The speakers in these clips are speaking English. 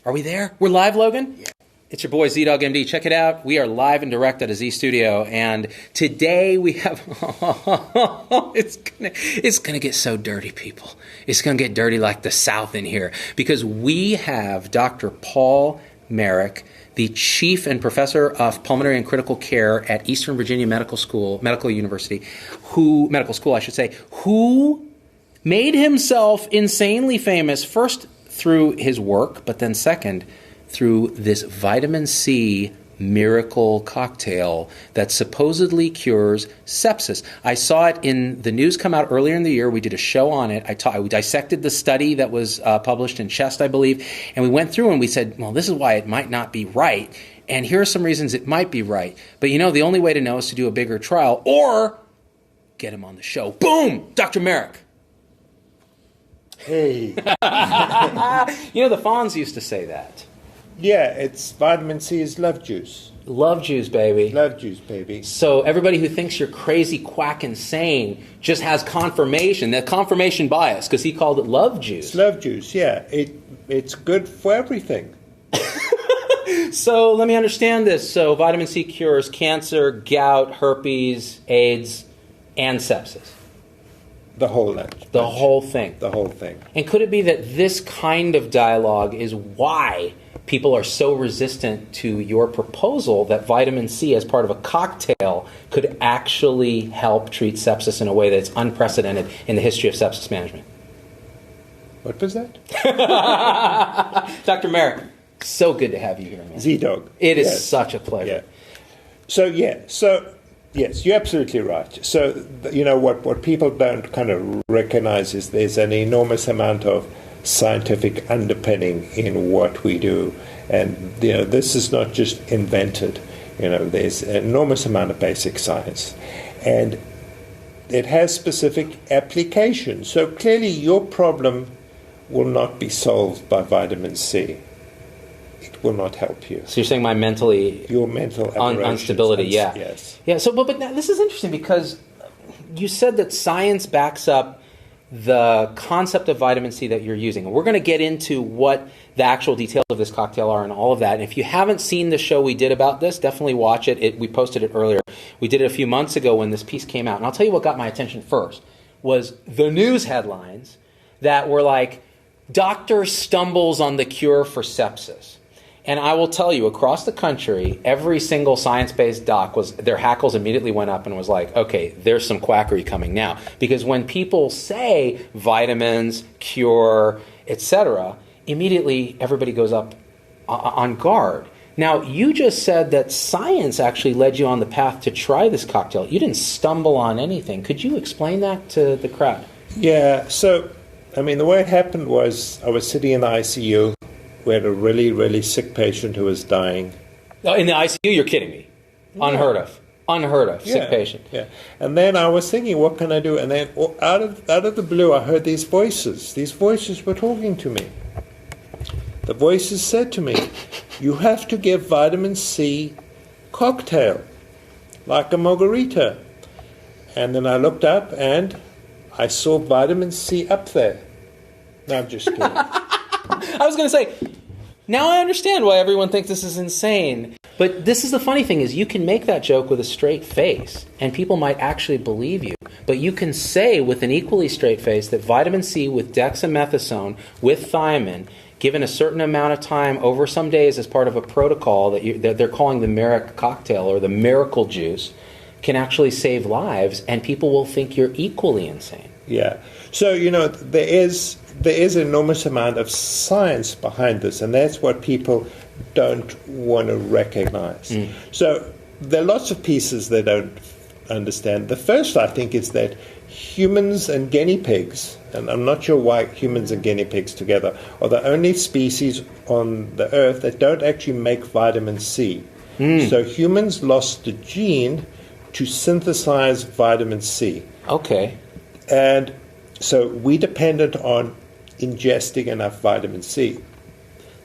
Are we there? We're live, Logan? Yeah. It's your boy Z-Dog MD. Check it out. We are live and direct at a Z Studio. And today we have... it's gonna get so dirty, people. It's going to get dirty like the South in here. Because we have Dr. Paul Marik, the Chief and Professor of Pulmonary and Critical Care at Eastern Virginia Medical University, who made himself insanely famous, first through his work, but then second, through this vitamin C miracle cocktail that supposedly cures sepsis. I saw it in the news come out earlier in the year. We did a show on it. We dissected the study that was published in Chest, I believe, and we went through and we said, well, this is why it might not be right, and here are some reasons it might be right. But the only way to know is to do a bigger trial or get him on the show. Boom! Dr. Marik. Hey. The Fonz used to say that. Yeah, it's vitamin C is love juice. Love juice, baby. Love juice, baby. So everybody who thinks you're crazy, quack, insane just has confirmation, that confirmation bias, because he called it love juice. It's love juice, yeah. It's good for everything. So let me understand this. So vitamin C cures cancer, gout, herpes, AIDS, and sepsis. The whole lot. The whole thing. The whole thing. And could it be that this kind of dialogue is why people are so resistant to your proposal that vitamin C as part of a cocktail could actually help treat sepsis in a way that's unprecedented in the history of sepsis management? What was that? Dr. Marik, so good to have you here, man. Z-Dog. It is such a pleasure. Yeah. So, yes, you're absolutely right. So, what people don't kind of recognize is there's an enormous amount of scientific underpinning in what we do. And, this is not just invented. There's an enormous amount of basic science. And it has specific applications. So clearly your problem will not be solved by vitamin C. It will not help you. So you're saying your mental instability, yeah. Yes. Yeah, but now, this is interesting because you said that science backs up the concept of vitamin C that you're using. And we're going to get into what the actual details of this cocktail are and all of that. And if you haven't seen the show we did about this, definitely watch it. We posted it earlier. We did it a few months ago when this piece came out. And I'll tell you what got my attention first was the news headlines that were like, doctor stumbles on the cure for sepsis. And I will tell you, across the country, every single science-based doc their hackles immediately went up and was like, okay, there's some quackery coming now. Because when people say vitamins, cure, etc., immediately everybody goes up on guard. Now, you just said that science actually led you on the path to try this cocktail. You didn't stumble on anything. Could you explain that to the crowd? Yeah, so, the way it happened was I was sitting in the ICU. We had a really, really sick patient who was dying. Oh, in the ICU? You're kidding me. Yeah. Unheard of. Sick patient. Yeah. And then I was thinking, what can I do? And then out of the blue, I heard these voices. These voices were talking to me. The voices said to me, you have to give vitamin C cocktail, like a margarita. And then I looked up and I saw vitamin C up there. No, I'm just kidding. I was going to say, now I understand why everyone thinks this is insane. But this is the funny thing is you can make that joke with a straight face, and people might actually believe you. But you can say with an equally straight face that vitamin C with dexamethasone, with thiamine, given a certain amount of time over some days as part of a protocol that they're calling the Marik cocktail or the miracle juice, can actually save lives, and people will think you're equally insane. Yeah. So, there is an enormous amount of science behind this, and that's what people don't want to recognize. So there are lots of pieces they don't understand. The first, I think, is that humans and guinea pigs, and I'm not sure why humans and guinea pigs together, are the only species on the earth that don't actually make vitamin C. So humans lost the gene to synthesize vitamin C. Okay. And so we depended on ingesting enough vitamin C.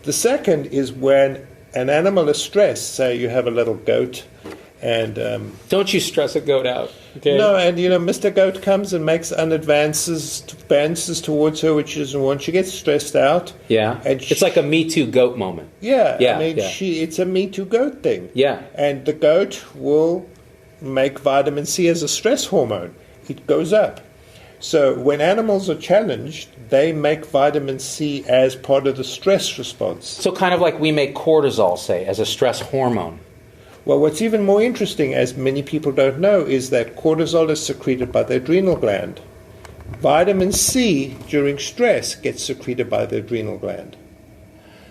The second is when an animal is stressed, say you have a little goat And don't you stress a goat out. Okay? No, and Mr. Goat comes and makes advances towards her, which she doesn't want. She gets stressed out. Yeah, and it's like a Me Too goat moment. Yeah, it's a Me Too goat thing. Yeah, and the goat will make vitamin C as a stress hormone. It goes up. So when animals are challenged, they make vitamin C as part of the stress response. So kind of like we make cortisol, say, as a stress hormone. Well, what's even more interesting, as many people don't know, is that cortisol is secreted by the adrenal gland. Vitamin C, during stress, gets secreted by the adrenal gland.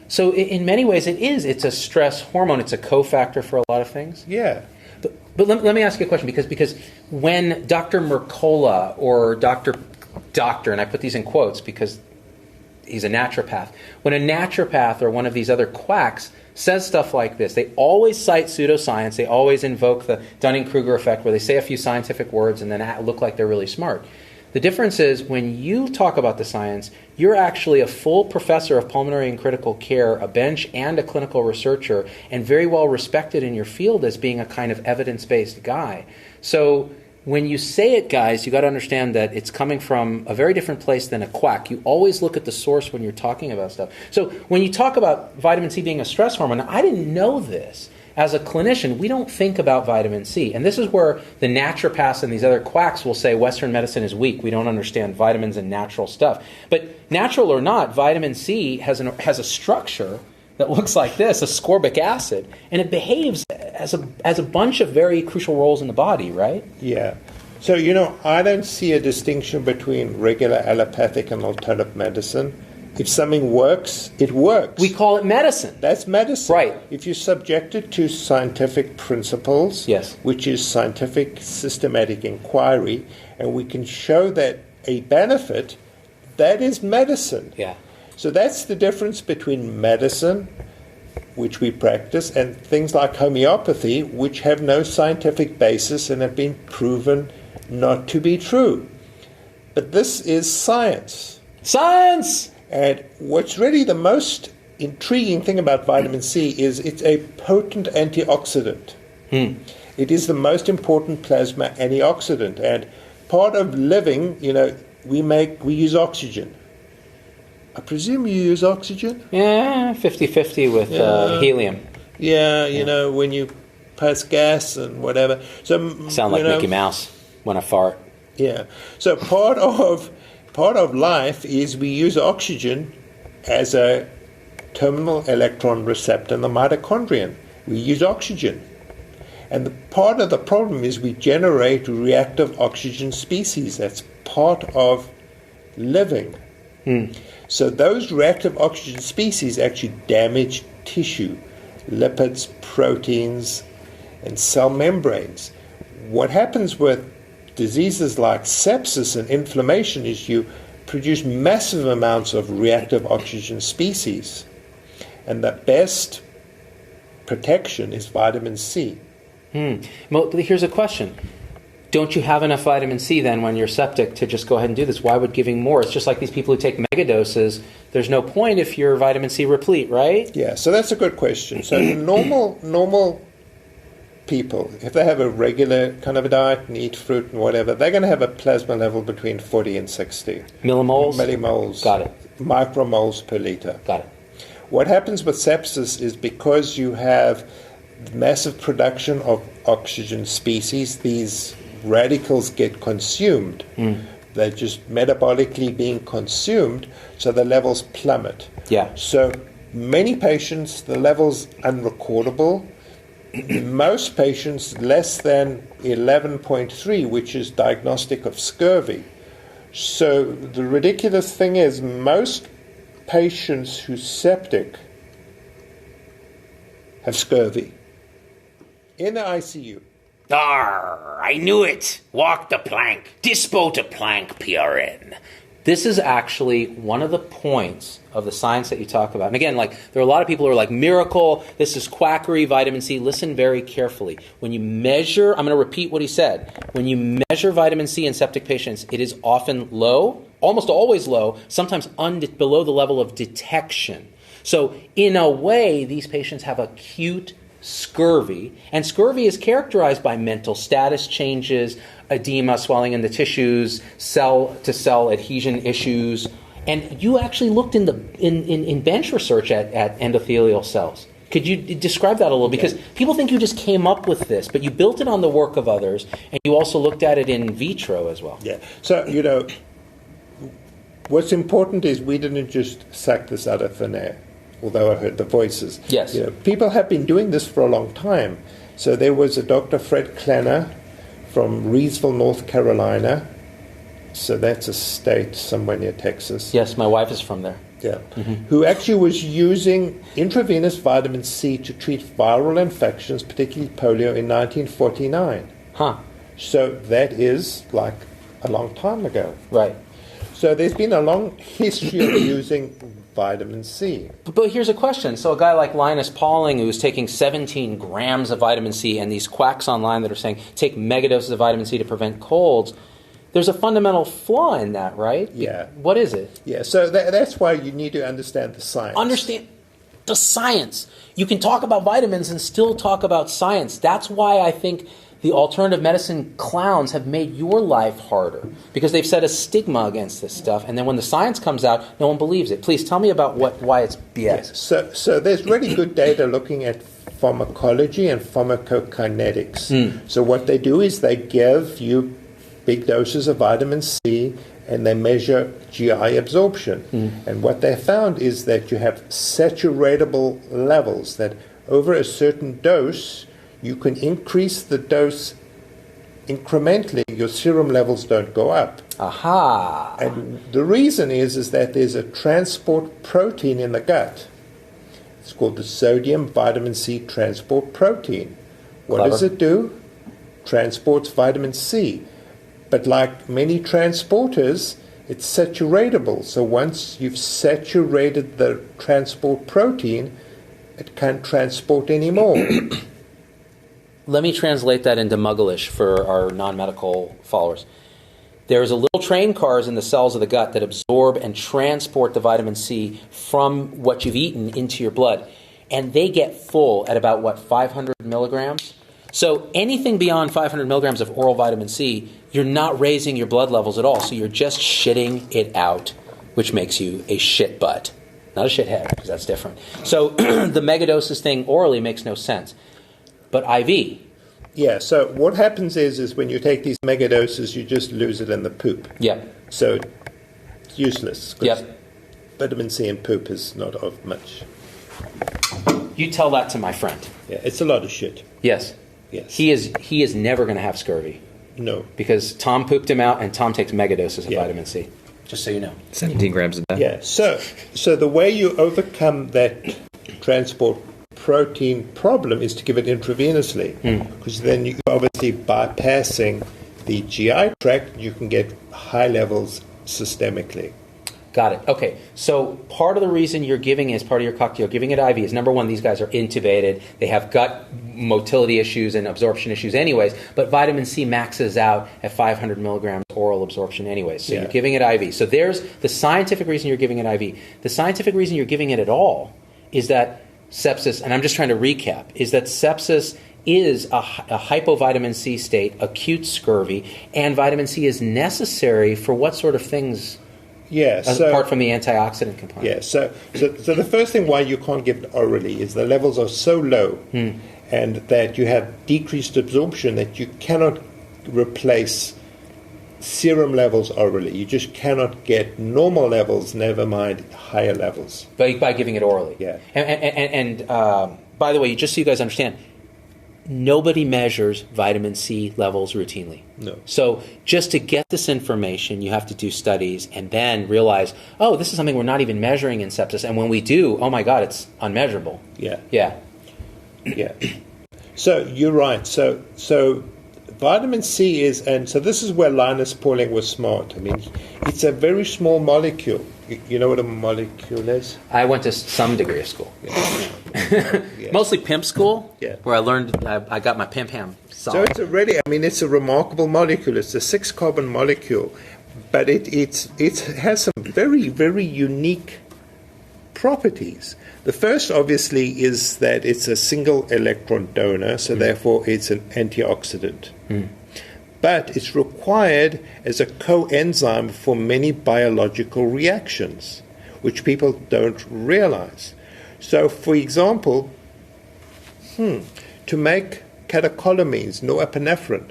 So in many ways, it's a stress hormone. It's a cofactor for a lot of things. Yeah. But let me ask you a question, because when Dr. Mercola or Dr., and I put these in quotes because he's a naturopath, when a naturopath or one of these other quacks says stuff like this, they always cite pseudoscience, they always invoke the Dunning-Kruger effect where they say a few scientific words and then look like they're really smart. The difference is when you talk about the science, you're actually a full professor of pulmonary and critical care, a bench and a clinical researcher, and very well respected in your field as being a kind of evidence-based guy. So when you say it, guys, you got to understand that it's coming from a very different place than a quack. You always look at the source when you're talking about stuff. So when you talk about vitamin C being a stress hormone, I didn't know this. As a clinician, we don't think about vitamin C. And this is where the naturopaths and these other quacks will say Western medicine is weak. We don't understand vitamins and natural stuff. But natural or not, vitamin C has a structure that looks like this, ascorbic acid, and it behaves as a bunch of very crucial roles in the body, right? Yeah. So, I don't see a distinction between regular allopathic and alternative medicine. If something works, it works. We call it medicine. That's medicine. Right. If you subject it to scientific principles, yes, which is scientific systematic inquiry, and we can show that a benefit, that is medicine. Yeah. So that's the difference between medicine, which we practice, and things like homeopathy, which have no scientific basis and have been proven not to be true. But this is science. Science! And what's really the most intriguing thing about vitamin C is it's a potent antioxidant. It is the most important plasma antioxidant. And part of living, we use oxygen. I presume you use oxygen? Yeah, 50-50 with helium. Yeah, when you pass gas and whatever. So sound like Mickey Mouse when I fart. Yeah. So part of life is we use oxygen as a terminal electron receptor in the mitochondrion. We use oxygen. And part of the problem is we generate reactive oxygen species. That's part of living. So those reactive oxygen species actually damage tissue, lipids, proteins, and cell membranes. What happens with diseases like sepsis and inflammation is you produce massive amounts of reactive oxygen species. And the best protection is vitamin C. Well, here's a question. Don't you have enough vitamin C then when you're septic to just go ahead and do this? Why would giving more? It's just like these people who take megadoses. There's no point if you're vitamin C replete, right? Yeah, so that's a good question. So normal people, if they have a regular kind of a diet and eat fruit and whatever, they're going to have a plasma level between 40 and 60. Millimoles? Got it. Micromoles per liter. Got it. What happens with sepsis is because you have massive production of oxygen species, these radicals get consumed. They're just metabolically being consumed, so the levels plummet. Yeah. So many patients, the level's unrecordable. Most patients, less than 11.3, which is diagnostic of scurvy. So the ridiculous thing is most patients who's septic have scurvy in the ICU. I knew it. Walk the plank. Dispo to plank, PRN. This is actually one of the points of the science that you talk about. And again, there are a lot of people who are like, miracle, this is quackery, vitamin C. Listen very carefully. When you measure, I'm going to repeat what he said. When you measure vitamin C in septic patients, it is often low, almost always low, sometimes below the level of detection. So in a way, these patients have acute scurvy. And scurvy is characterized by mental status changes, edema, swelling in the tissues, cell-to-cell adhesion issues. And you actually looked in bench research at endothelial cells. Could you describe that a little? Because people think you just came up with this, but you built it on the work of others, and you also looked at it in vitro as well. Yeah. So, what's important is we didn't just suck this out of thin air, although I heard the voices. Yes. People have been doing this for a long time. So there was a Dr. Fred Klenner from Reidsville, North Carolina. So that's a state somewhere near Texas. Yes, my wife is from there. Yeah. Who actually was using intravenous vitamin C to treat viral infections, particularly polio, in 1949. Huh. So that is like a long time ago. Right. So there's been a long history of using vitamin C. But here's a question. So a guy like Linus Pauling, who was taking 17 grams of vitamin C, and these quacks online that are saying take megadoses of vitamin C to prevent colds, there's a fundamental flaw in that, right? Yeah. What is it? Yeah, so that's why you need to understand the science. Understand the science. You can talk about vitamins and still talk about science. That's why I think the alternative medicine clowns have made your life harder, because they've set a stigma against this stuff, and then when the science comes out, no one believes it. Please tell me about why it's BS. Yeah, so there's really good data looking at pharmacology and pharmacokinetics. So what they do is they give you big doses of vitamin C, and they measure GI absorption. And what they found is that you have saturatable levels, that over a certain dose, you can increase the dose incrementally. Your serum levels don't go up. Aha! And the reason is that there's a transport protein in the gut. It's called the sodium vitamin C transport protein. What Clever. does it do? Transports vitamin C. But like many transporters, it's saturatable. So once you've saturated the transport protein, it can't transport anymore. Let me translate that into Muggleish for our non-medical followers. There's a little train cars in the cells of the gut that absorb and transport the vitamin C from what you've eaten into your blood. And they get full at about, 500 milligrams? So anything beyond 500 milligrams of oral vitamin C, you're not raising your blood levels at all. So you're just shitting it out, which makes you a shit butt. Not a shithead, because that's different. So the megadoses thing orally makes no sense. But IV. Yeah, so what happens is when you take these megadoses, you just lose it in the poop. Yeah. So it's useless. 'Cause Yep. vitamin C in poop is not of much. You tell that to my friend. Yeah, it's a lot of shit. Yes. Yes. He is never going to have scurvy. No. Because Tom pooped him out, and Tom takes megadoses of Yeah. vitamin C. Just so you know. 17 grams a day. Yeah, so the way you overcome that transport protein problem is to give it intravenously, because then you're obviously bypassing the GI tract. You can get high levels systemically. Got it. Okay. So part of the reason you're giving it as part of your cocktail, giving it IV, is number one, these guys are intubated. They have gut motility issues and absorption issues anyways, but vitamin C maxes out at 500 milligrams oral absorption anyways. So Yeah. you're giving it IV. So there's the scientific reason you're giving it IV. The scientific reason you're giving it at all is that sepsis, and I'm just trying to recap, is that sepsis is a hypovitamin C state, acute scurvy, and vitamin C is necessary for what sort of things? Yeah, Apart from the antioxidant component. Yeah, so the first thing why you can't give it orally is the levels are so low and that you have decreased absorption that you cannot replace serum levels orally. You just cannot get normal levels, never mind higher levels. By giving it orally. Yeah. And by the way, just so you guys understand, nobody measures vitamin C levels routinely. No. So just to get this information, you have to do studies and then realize, oh, this is something we're not even measuring in sepsis. And when we do, oh my God, it's unmeasurable. Yeah. Yeah. Yeah. So you're right. So vitamin C is, and so this is where Linus Pauling was smart. I mean, it's a very small molecule. You know what a molecule is? I went to some degree of school. Yes. Mostly pimp school, Yeah. where I learned, I got my pimp ham So solid. it's a remarkable molecule. It's a 6-carbon molecule, but it has some very, very unique properties. The first, obviously, is that it's a single electron donor, so therefore it's an antioxidant. But it's required as a coenzyme for many biological reactions, which people don't realize. So, for example, to make catecholamines, norepinephrine,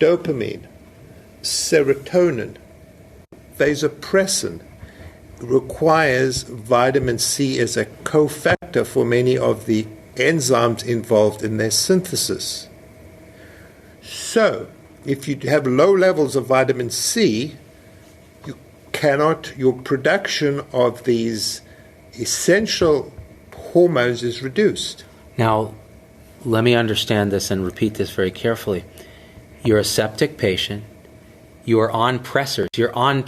dopamine, serotonin, vasopressin, requires vitamin C as a cofactor for many of the enzymes involved in their synthesis. So, if you have low levels of vitamin C, your production of these essential hormones is reduced. Now, let me understand this and repeat this very carefully. You're a septic patient. You are on pressors.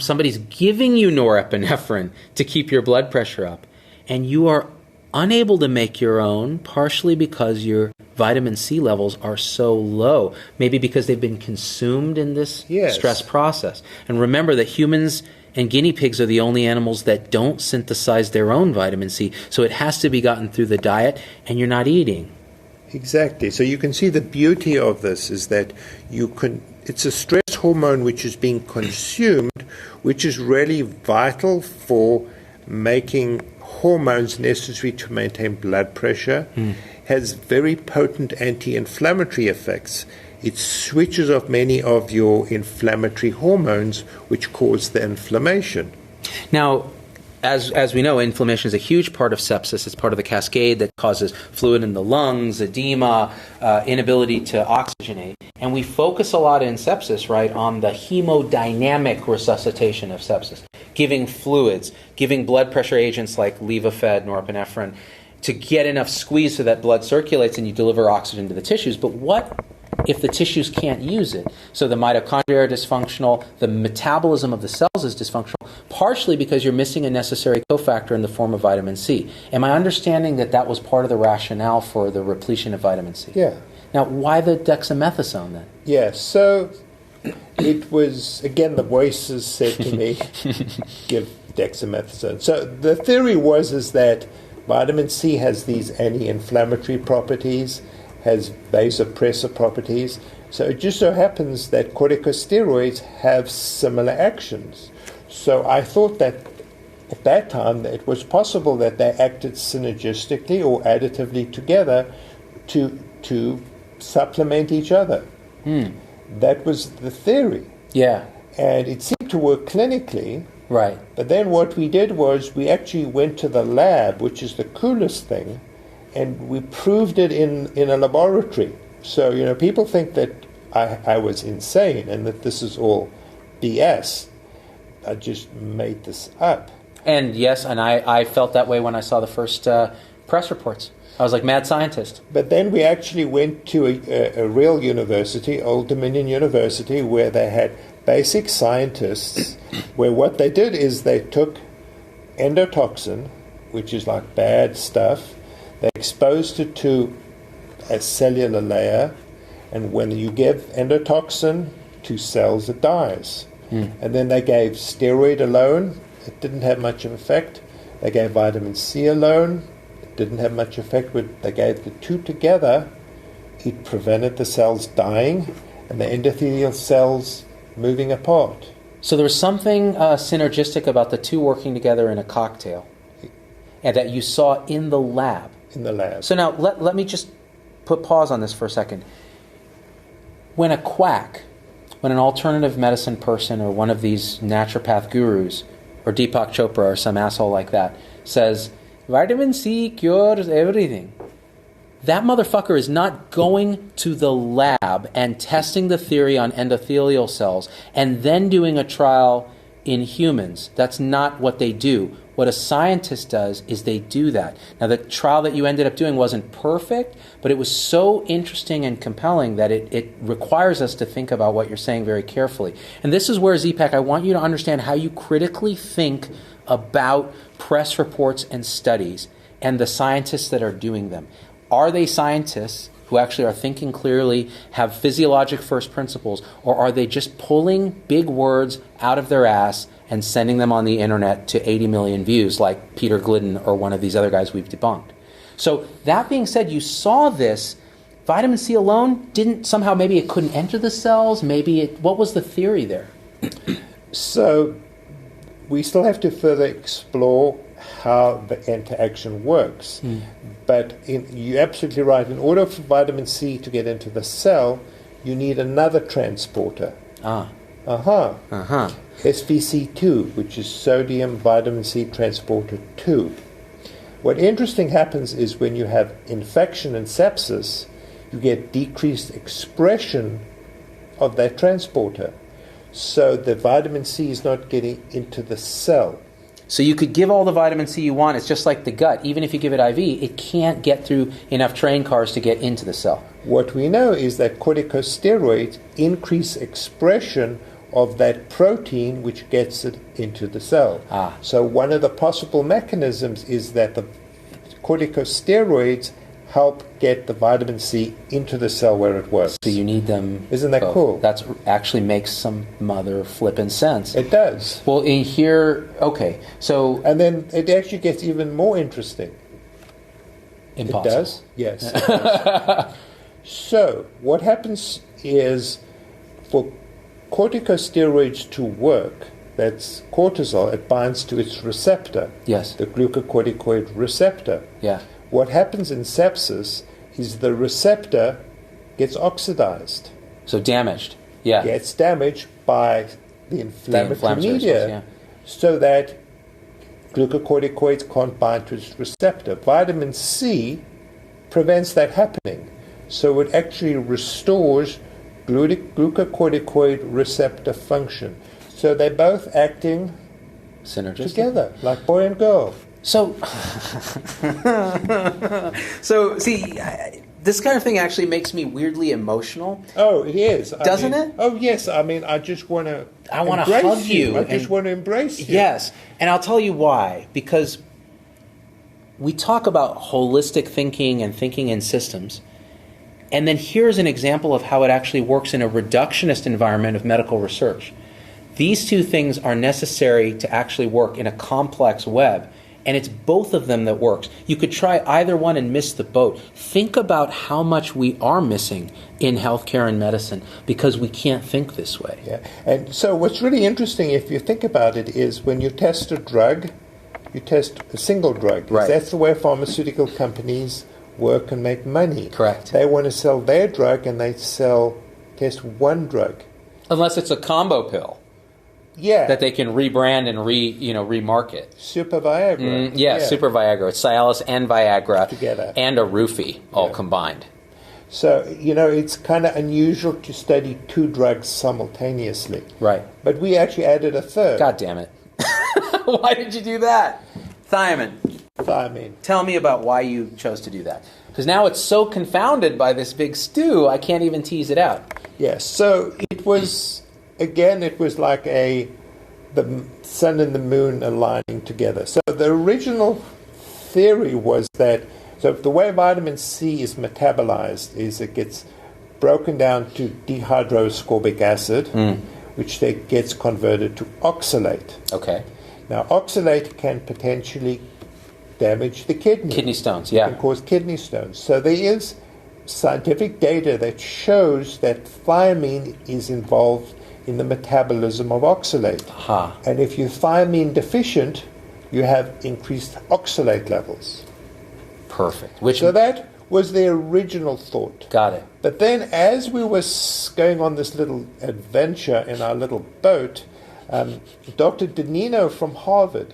Somebody's giving you norepinephrine to keep your blood pressure up. And you are unable to make your own, partially because your vitamin C levels are so low. Maybe because they've been consumed in this stress process. And remember that humans and guinea pigs are the only animals that don't synthesize their own vitamin C. So it has to be gotten through the diet, and you're not eating. Exactly. So you can see the beauty of this is that it's a stress hormone which is being consumed, which is really vital for making hormones necessary to maintain blood pressure, has very potent anti-inflammatory effects. It switches off many of your inflammatory hormones, which cause the inflammation. Now, as we know, inflammation is a huge part of sepsis. It's part of the cascade that causes fluid in the lungs, edema, inability to oxygenate. And we focus a lot in sepsis, right, on the hemodynamic resuscitation of sepsis, giving fluids, giving blood pressure agents like Levophed, norepinephrine, to get enough squeeze so that blood circulates and you deliver oxygen to the tissues. But what if the tissues can't use it? So the mitochondria are dysfunctional, the metabolism of the cells is dysfunctional, partially because you're missing a necessary cofactor in the form of vitamin C. Am I understanding that was part of the rationale for the repletion of vitamin C? Yeah. Now, why the dexamethasone then? Yeah, so it was, again, the voices said to me, give dexamethasone. So the theory is that vitamin C has these anti-inflammatory properties, has vasopressor properties. So it just so happens that corticosteroids have similar actions. So I thought that at that time it was possible that they acted synergistically or additively together to supplement each other. That was the theory. Yeah. And it seemed to work clinically. Right. But then what we did was we actually went to the lab, which is the coolest thing, and we proved it in a laboratory. So, people think that I was insane and that this is all BS. I just made this up. And yes, and I felt that way when I saw the first press reports. I was like, mad scientist. But then we actually went to a real university, Old Dominion University, where they had basic scientists, where what they did is they took endotoxin, which is like bad stuff, they exposed it to a cellular layer, and when you give endotoxin to cells, it dies. And then they gave steroid alone, it didn't have much of an effect. They gave vitamin C alone, it didn't have much effect. But they gave the two together, it prevented the cells dying and the endothelial cells moving apart. So there was something synergistic about the two working together in a cocktail, and that you saw in the lab. In the lab. So now let me just put pause on this for a second. When a quack, when an alternative medicine person or one of these naturopath gurus or Deepak Chopra or some asshole like that says, vitamin C cures everything, that motherfucker is not going to the lab and testing the theory on endothelial cells and then doing a trial in humans. That's not what they do. What a scientist does is they do that. Now, the trial that you ended up doing wasn't perfect, but it was so interesting and compelling that it requires us to think about what you're saying very carefully. And this is where, Z-Pak, I want you to understand how you critically think about press reports and studies and the scientists that are doing them. Are they scientists who actually are thinking clearly, have physiologic first principles, or are they just pulling big words out of their ass and sending them on the internet to 80 million views like Peter Glidden or one of these other guys we've debunked? So that being said, you saw this. Vitamin C alone didn't somehow, maybe it couldn't enter the cells, what was the theory there? So we still have to further explore how the interaction works. But you're absolutely right. In order for vitamin C to get into the cell, you need another transporter. SVC2, which is sodium vitamin C transporter 2. What interesting happens is when you have infection and sepsis, you get decreased expression of that transporter. So the vitamin C is not getting into the cell. So you could give all the vitamin C you want. It's just like the gut. Even if you give it IV, it can't get through enough train cars to get into the cell. What we know is that corticosteroids increase expression of that protein which gets it into the cell. So one of the possible mechanisms is that the corticosteroids help get the vitamin C into the cell where it works. So you need them. Isn't that cool? That actually makes some mother flippin' sense. It does. Well, in here, okay, so... And then it actually gets even more interesting. Impossible. It does? Yes. It does. So what happens is for corticosteroids to work, that's cortisol, it binds to its receptor. Yes. The glucocorticoid receptor. Yeah. What happens in sepsis is the receptor gets oxidized. So damaged. Yeah. Gets damaged by the inflammatory media, yeah. So that glucocorticoids can't bind to its receptor. Vitamin C prevents that happening. So it actually restores glucocorticoid receptor function. So they're both acting synergistic together, like boy and girl. So, see, this kind of thing actually makes me weirdly emotional. Oh, it is. Doesn't it? Oh, yes. I mean, I just want to hug you. I just want to embrace you. Yes. And I'll tell you why. Because we talk about holistic thinking and thinking in systems. And then here's an example of how it actually works in a reductionist environment of medical research. These two things are necessary to actually work in a complex web. And it's both of them that works. You could try either one and miss the boat. Think about how much we are missing in healthcare and medicine because we can't think this way. Yeah. And so what's really interesting, if you think about it, is when you test a drug, you test a single drug. Right. That's the way pharmaceutical companies work and make money. Correct. They want to sell their drug and they test one drug. Unless it's a combo pill. Yeah. That they can rebrand and remarket. Super Viagra. Yeah, Super Viagra. It's Cialis and Viagra. Together. And a roofie all combined. So, it's kind of unusual to study two drugs simultaneously. Right. But we actually added a third. God damn it. Why did you do that? Thiamine. Tell me about why you chose to do that. Because now it's so confounded by this big stew, I can't even tease it out. Yes. So it was... Again, it was like the sun and the moon aligning together. So the original theory was that, so the way vitamin C is metabolized is it gets broken down to dehydroascorbic acid, which then gets converted to oxalate. Okay. Now, oxalate can potentially damage the kidney. Kidney stones, yeah. It can cause kidney stones. So there is scientific data that shows that thiamine is involved in the metabolism of oxalate. And if you're thiamine deficient, you have increased oxalate levels. Perfect. So that was the original thought. Got it. But then as we were going on this little adventure in our little boat, Dr. Danino from Harvard.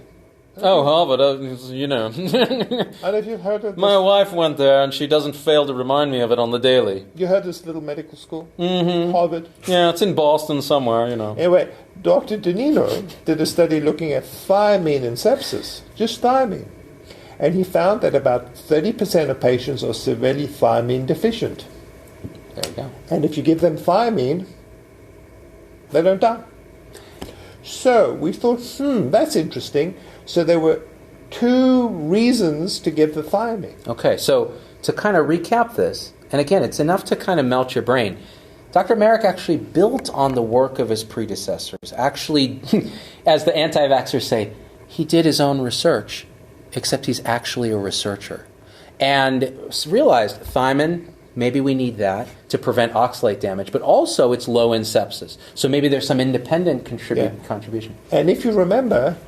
Oh, Harvard, I don't know if you've heard of this. My wife went there, and she doesn't fail to remind me of it on the daily. You heard this little medical school? Mm-hmm. Harvard? Yeah, it's in Boston somewhere, Anyway, Dr. Danino did a study looking at thiamine in sepsis, just thiamine. And he found that about 30% of patients are severely thiamine deficient. There you go. And if you give them thiamine, they don't die. So we thought, that's interesting. So there were two reasons to give the thiamine. Okay, so to kind of recap this, And again, it's enough to kind of melt your brain. Dr. Marik actually built on the work of his predecessors. Actually, as the anti-vaxxers say, he did his own research, except he's actually a researcher. And realized thiamine, maybe we need that to prevent oxalate damage, but also it's low in sepsis. So maybe there's some independent contribution. And if you remember,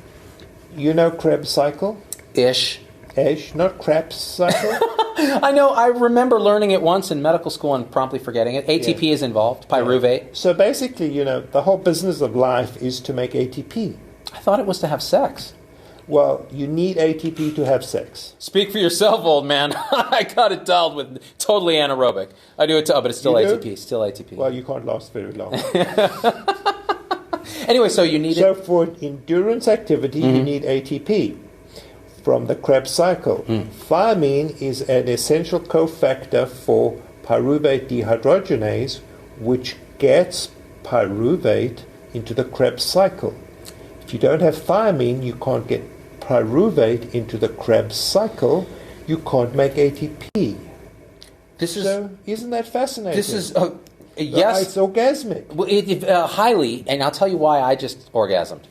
you know Krebs cycle? Ish, not Krebs cycle. I know. I remember learning it once in medical school and promptly forgetting it. ATP is involved, pyruvate. So basically, the whole business of life is to make ATP. I thought it was to have sex. Well, you need ATP to have sex. Speak for yourself, old man. I got it dialed with totally anaerobic. I do it but it's still ATP. Still ATP. Well, you can't last very long. Anyway, so you need it. So for endurance activity, you need ATP from the Krebs cycle. Thiamine is an essential cofactor for pyruvate dehydrogenase, which gets pyruvate into the Krebs cycle. If you don't have thiamine, you can't get pyruvate into the Krebs cycle. You can't make ATP. Isn't that fascinating? This is yes. It's orgasmic. Well, highly, and I'll tell you why I just orgasmed.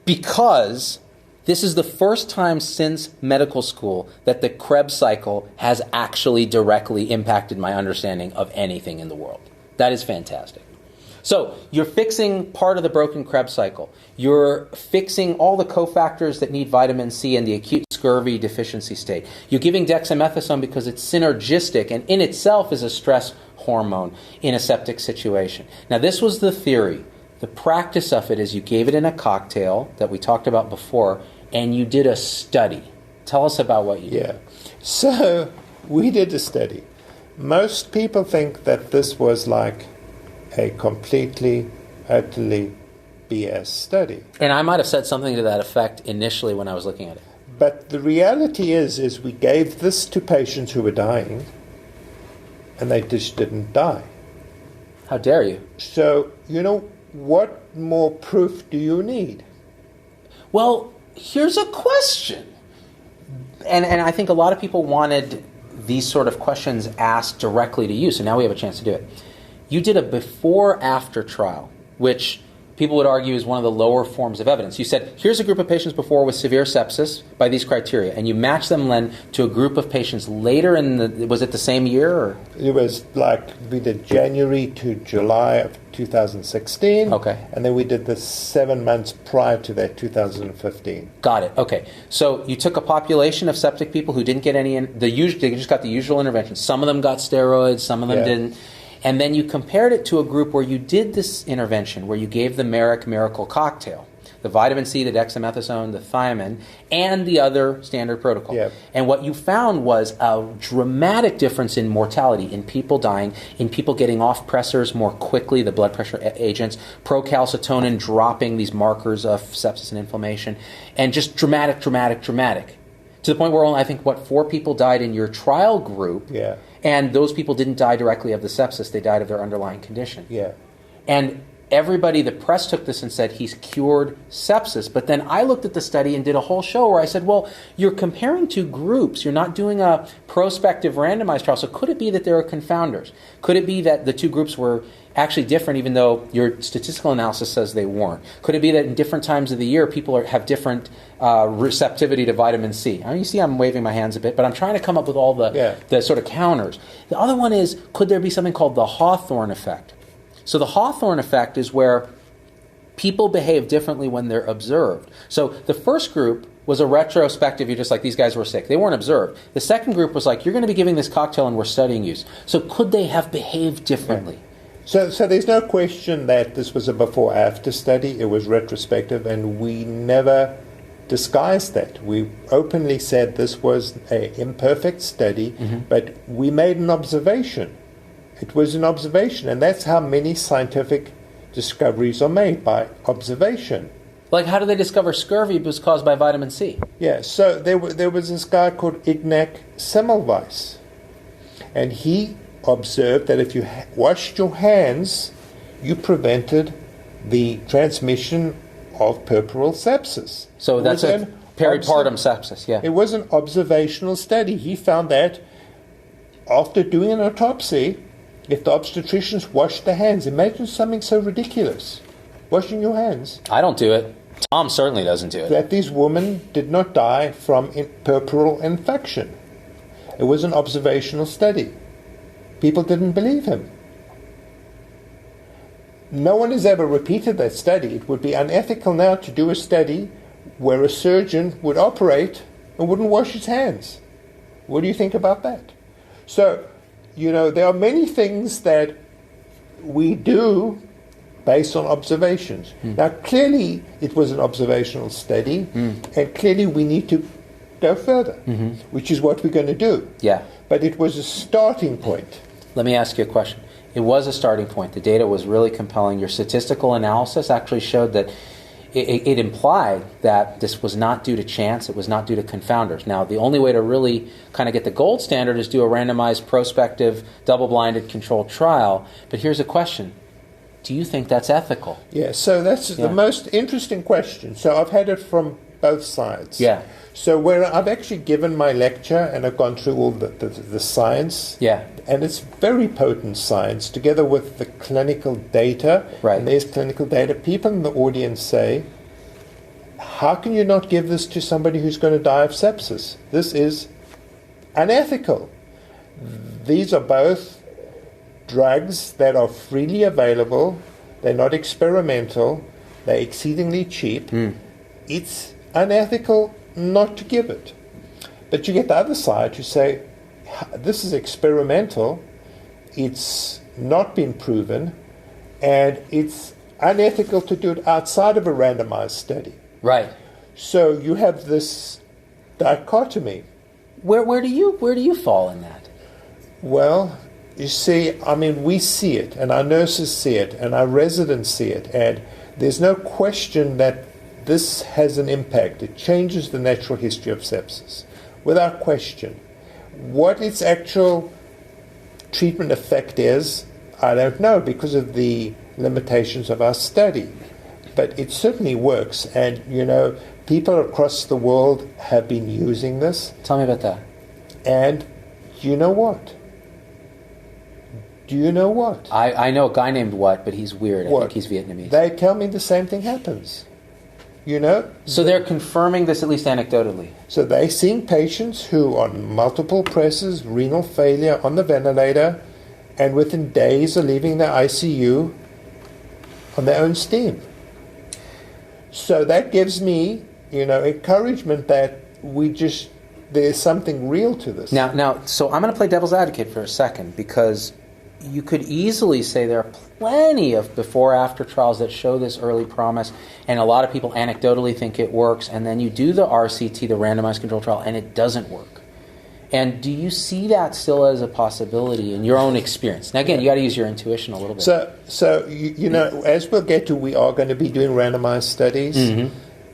Because this is the first time since medical school that the Krebs cycle has actually directly impacted my understanding of anything in the world. That is fantastic. So you're fixing part of the broken Krebs cycle. You're fixing all the cofactors that need vitamin C in the acute scurvy deficiency state. You're giving dexamethasone because it's synergistic and in itself is a stress hormone in a septic situation. Now, this was the theory. The practice of it is you gave it in a cocktail that we talked about before, and you did a study. Tell us about what you did. Yeah. So we did a study. Most people think that this was like a completely, utterly BS study. And I might have said something to that effect initially when I was looking at it. But the reality is we gave this to patients who were dying, and they just didn't die. How dare you? So, what more proof do you need? Well, here's a question. And I think a lot of people wanted these sort of questions asked directly to you, so now we have a chance to do it. You did a before-after trial, which people would argue is one of the lower forms of evidence. You said, here's a group of patients before with severe sepsis by these criteria, and you matched them, Len, to a group of patients later was it the same year? Or? It was we did January to July of 2016. Okay. And then we did the 7 months prior to that, 2015. Got it. Okay. So you took a population of septic people who didn't get they just got the usual intervention. Some of them got steroids, some of them didn't. And then you compared it to a group where you did this intervention, where you gave the Marik Miracle cocktail, the vitamin C, the dexamethasone, the thiamine, and the other standard protocol. Yep. And what you found was a dramatic difference in mortality, in people dying, in people getting off pressors more quickly, the blood pressure agents, procalcitonin dropping, these markers of sepsis and inflammation, and just dramatic. To the point where only, I think, 4 people died in your trial group. Yeah. And those people didn't die directly of the sepsis. They died of their underlying condition. Yeah. And the press took this and said he's cured sepsis. But then I looked at the study and did a whole show where I said, well, you're comparing 2 groups. You're not doing a prospective randomized trial. So could it be that there are confounders? Could it be that the 2 groups were actually different even though your statistical analysis says they weren't? Could it be that in different times of the year people have different receptivity to vitamin C? You see I'm waving my hands a bit, but I'm trying to come up with all the sort of counters. The other one is, could there be something called the Hawthorne Effect? So the Hawthorne Effect is where people behave differently when they're observed. So the first group was a retrospective, you're just like, these guys were sick. They weren't observed. The second group was like, you're going to be giving this cocktail and we're studying you. So could they have behaved differently? Yeah. So there's no question that this was a before-after study. It was retrospective, and we never disguised that. We openly said this was an imperfect study, but we made an observation. It was an observation, and that's how many scientific discoveries are made, by observation. Like, how did they discover scurvy was caused by vitamin C? Yeah, so there was this guy called Ignaz Semmelweis, and he observed that if you washed your hands, you prevented the transmission of puerperal sepsis. So that's a peripartum sepsis, yeah. It was an observational study. He found that after doing an autopsy, if the obstetricians washed their hands, imagine something so ridiculous. Washing your hands. I don't do it. Tom certainly doesn't do it. That these women did not die from puerperal infection. It was an observational study. People didn't believe him. No one has ever repeated that study. It would be unethical now to do a study where a surgeon would operate and wouldn't wash his hands. What do you think about that? So, there are many things that we do based on observations. Now, clearly, it was an observational study, and clearly we need to go further, which is what we're going to do. Yeah. But it was a starting point. Let me ask you a question. It was a starting point. The data was really compelling. Your statistical analysis actually showed that it implied that this was not due to chance. It was not due to confounders. Now, the only way to really kind of get the gold standard is do a randomized, prospective, double-blinded controlled trial. But here's a question. Do you think that's ethical? Yeah, so that's the most interesting question. So I've had it from both sides. Yeah. So where I've actually given my lecture and I've gone through all the science. Yeah. And it's very potent science together with the clinical data. Right. And there's clinical data. People in the audience say, how can you not give this to somebody who's going to die of sepsis? This is unethical. These are both drugs that are freely available. They're not experimental. They're exceedingly cheap. It's unethical not to give it. But you get the other side who say, this is experimental, it's not been proven, and it's unethical to do it outside of a randomized study. Right. So you have this dichotomy. Where do you fall in that? Well, you see, we see it, and our nurses see it, and our residents see it, and there's no question that this has an impact. It changes the natural history of sepsis, without question. What its actual treatment effect is, I don't know because of the limitations of our study. But it certainly works. And, people across the world have been using this. Tell me about that. And you know what? Do you know what? I know a guy named What, but he's weird. I think he's Vietnamese. They tell me the same thing happens. So they're confirming this at least anecdotally. So they're seeing patients who are on multiple presses, renal failure, on the ventilator, and within days are leaving their ICU on their own steam. So that gives me, encouragement that there's something real to this. Now, so I'm going to play devil's advocate for a second, because you could easily say there are plenty of before-after trials that show this early promise, and a lot of people anecdotally think it works, and then you do the RCT, the randomized control trial, and it doesn't work. And do you see that still as a possibility in your own experience? Now, again, you got to use your intuition a little bit. So as we'll get to, we are going to be doing randomized studies,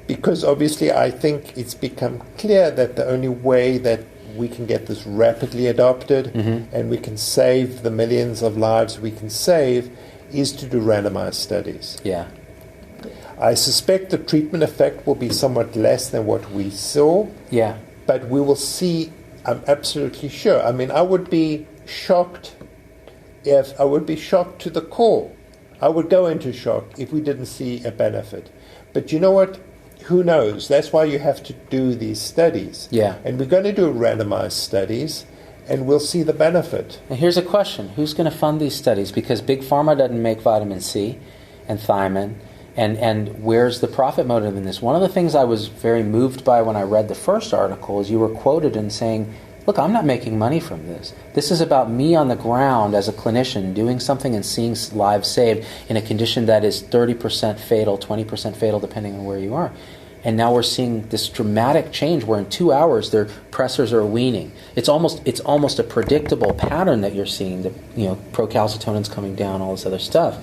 because obviously I think it's become clear that the only way that we can get this rapidly adopted and we can save the millions of lives we can save is to do randomized studies. Yeah. I suspect the treatment effect will be somewhat less than what we saw. Yeah. But we will see, I'm absolutely sure. I would be shocked to the core. I would go into shock if we didn't see a benefit. But you know what? Who knows? That's why you have to do these studies. Yeah. And we're going to do randomized studies, and we'll see the benefit. And here's a question. Who's going to fund these studies? Because Big Pharma doesn't make vitamin C and thiamine, and where's the profit motive in this? One of the things I was very moved by when I read the first article is you were quoted in saying, look, I'm not making money from this. This is about me on the ground as a clinician doing something and seeing lives saved in a condition that is 30% fatal, 20% fatal, depending on where you are. And now we're seeing this dramatic change where in 2 hours their pressors are weaning. It's almost a predictable pattern that you're seeing. The procalcitonins coming down, all this other stuff.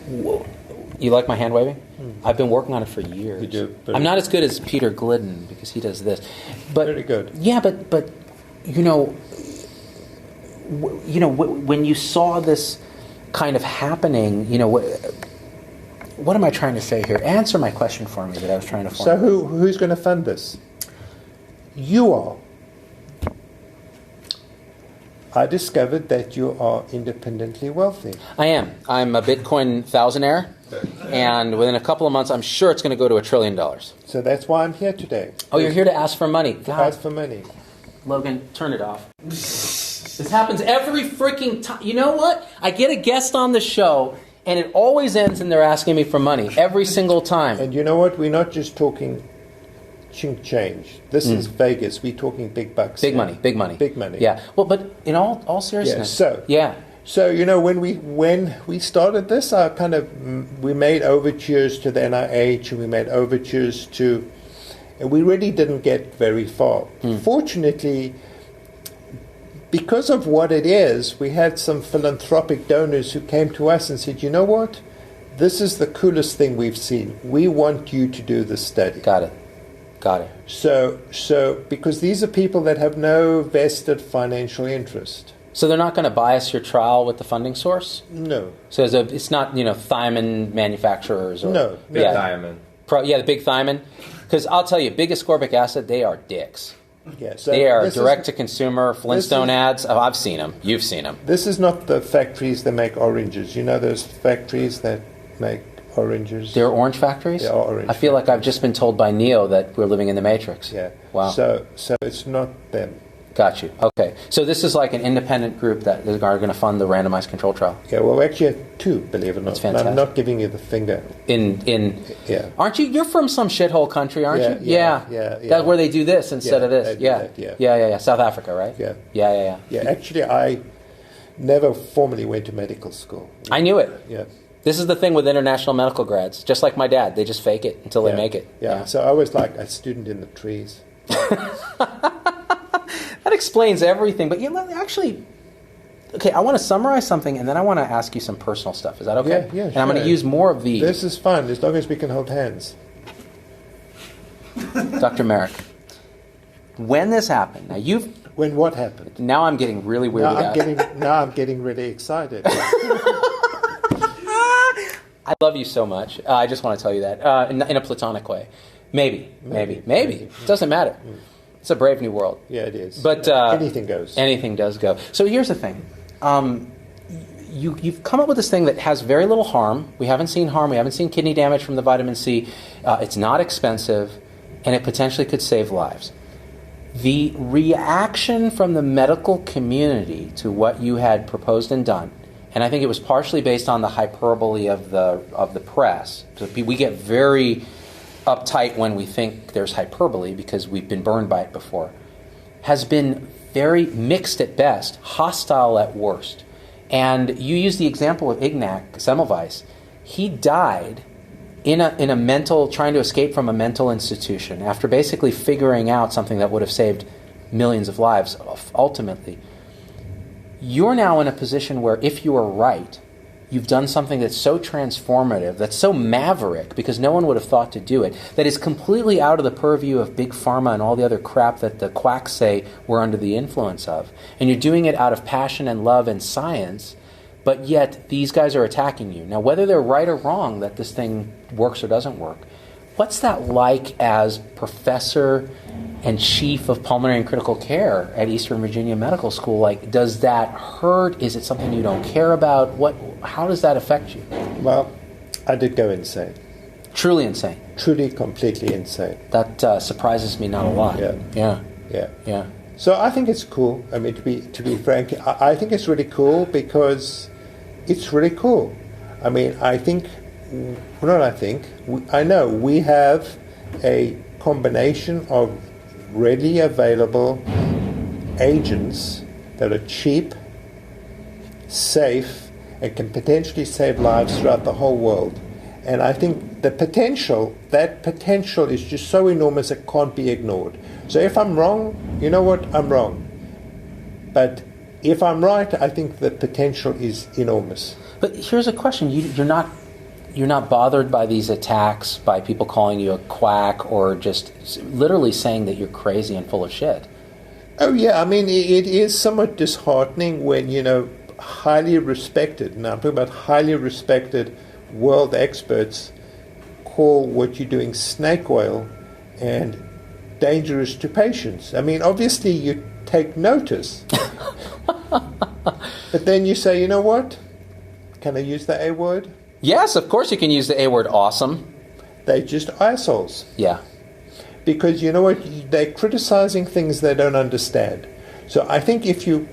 You like my hand waving? I've been working on it for years. You do. I'm not as good as Peter Glidden because he does this. But very good. Yeah, but when you saw this kind of happening, what am I trying to say here? Answer my question for me that I was trying to formulate. So who's going to fund this? You are. I discovered that you are independently wealthy. I am. I'm a Bitcoin thousandaire, and within a couple of months, I'm sure it's going to go to $1 trillion. So that's why I'm here today. Oh, you're here to ask for money. God. Ask for money. Logan, turn it off. This happens every freaking time. You know what? I get a guest on the show, and it always ends in they're asking me for money every single time. And you know what? We're not just talking chink change. This is Vegas. We're talking big bucks. Big money. Big money. Yeah. Well, but in all seriousness. Yeah. So you know, when we started this, we made overtures to the NIH, and we made overtures to, and we really didn't get very far. Fortunately, because of what it is, we had some philanthropic donors who came to us and said, you know what? This is the coolest thing we've seen. We want you to do this study. Got it. So because these are people that have no vested financial interest. So they're not going to bias your trial with the funding source? No. So it's not, thiamine manufacturers? Or, no. Big thiamine. The big thiamine. Because I'll tell you, big ascorbic acid, they are dicks. Yeah, so they are direct-to-consumer Flintstone ads. Oh, I've seen them. You've seen them. This is not the factories that make oranges. You know those factories that make oranges? They're orange factories? They are orange I feel like I've just been told by Neo that we're living in the Matrix. Yeah. Wow. So it's not them. Got you. Okay. So this is like an independent group that are going to fund the randomized control trial. Yeah, well, we actually have two, believe it or not. That's fantastic. I'm not giving you the finger. Yeah. Aren't you? You're from some shithole country, aren't you? Yeah. That's where they do this instead of this. Yeah. South Africa, right? Yeah. Yeah, actually, I never formally went to medical school. I knew it. Yeah. This is the thing with international medical grads. Just like my dad, they just fake it until they make it. Yeah. So I was like a student in the trees. That explains everything. But actually, okay, I want to summarize something, and then I want to ask you some personal stuff. Is that okay? Yeah, And I'm going to use more of these. This is fun, as long as we can hold hands. Dr. Marik, when this happened, When what happened? Now I'm getting really weirded out. Now I'm getting really excited. I love you so much. I just want to tell you that in a platonic way. Maybe. It doesn't matter. It's a brave new world. Yeah, it is. But anything goes. Anything does go. So here's the thing. You've come up with this thing that has very little harm. We haven't seen harm. We haven't seen kidney damage from the vitamin C. It's not expensive, and it potentially could save lives. The reaction from the medical community to what you had proposed and done, and I think it was partially based on the hyperbole of the press. So we get very uptight when we think there's hyperbole because we've been burned by it before, has been very mixed at best, hostile at worst. And you use the example of Ignaz Semmelweis. He died in a mental, trying to escape from a mental institution after basically figuring out something that would have saved millions of lives ultimately. You're now in a position where if you are right, you've done something that's so transformative, that's so maverick, because no one would have thought to do it, that is completely out of the purview of big pharma and all the other crap that the quacks say we're under the influence of. And you're doing it out of passion and love and science, but yet these guys are attacking you. Now, whether they're right or wrong that this thing works or doesn't work, what's that like as professor and chief of pulmonary and critical care at Eastern Virginia Medical School? Like, does that hurt? Is it something you don't care about? How does that affect you? Well, I did go insane. Truly insane. Truly, completely insane. That surprises me not a lot. Yeah. So I think it's cool. I mean, to be frank, I think it's really cool because it's really cool. I mean, I know we have a combination of readily available agents that are cheap, safe, and can potentially save lives throughout the whole world. And I think that potential is just so enormous it can't be ignored. So if I'm wrong, you know what? I'm wrong. But if I'm right, I think the potential is enormous. But here's a question. You're not bothered by these attacks, by people calling you a quack or just literally saying that you're crazy and full of shit. Oh, yeah. I mean, it is somewhat disheartening when, highly respected, now I'm talking about highly respected world experts, call what you're doing snake oil and dangerous to patients. I mean, obviously you take notice. But then you say, you know what? Can I use the A word? Yes, of course you can use the A word, awesome. They're just assholes. Yeah. Because you know what? They're criticizing things they don't understand. So I think if you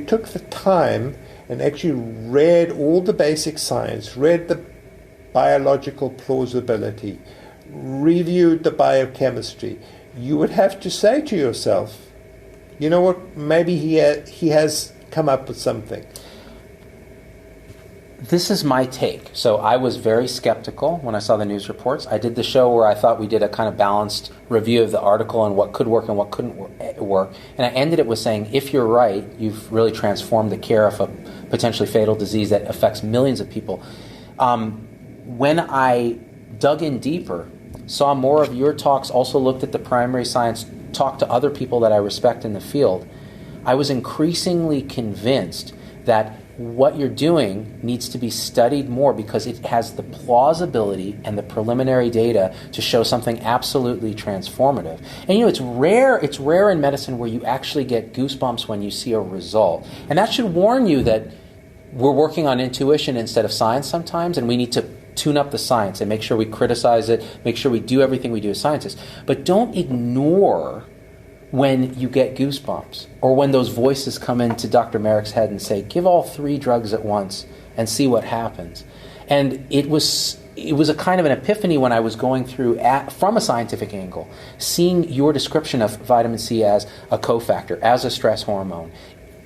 took the time and actually read all the basic science, read the biological plausibility, reviewed the biochemistry, you would have to say to yourself, you know what, maybe he has come up with something. This is my take. So I was very skeptical when I saw the news reports. I did the show where I thought we did a kind of balanced review of the article and what could work and what couldn't work. And I ended it with saying, if you're right, you've really transformed the care of a potentially fatal disease that affects millions of people. When I dug in deeper, saw more of your talks, also looked at the primary science, talked to other people that I respect in the field, I was increasingly convinced that what you're doing needs to be studied more because it has the plausibility and the preliminary data to show something absolutely transformative. And it's rare in medicine where you actually get goosebumps when you see a result. And that should warn you that we're working on intuition instead of science sometimes, and we need to tune up the science and make sure we criticize it, make sure we do everything we do as scientists. But don't ignore when you get goosebumps or when those voices come into Dr. Marik's head and say, give all 3 drugs at once and see what happens. And it was a kind of an epiphany when I was going through, from a scientific angle, seeing your description of vitamin C as a cofactor, as a stress hormone,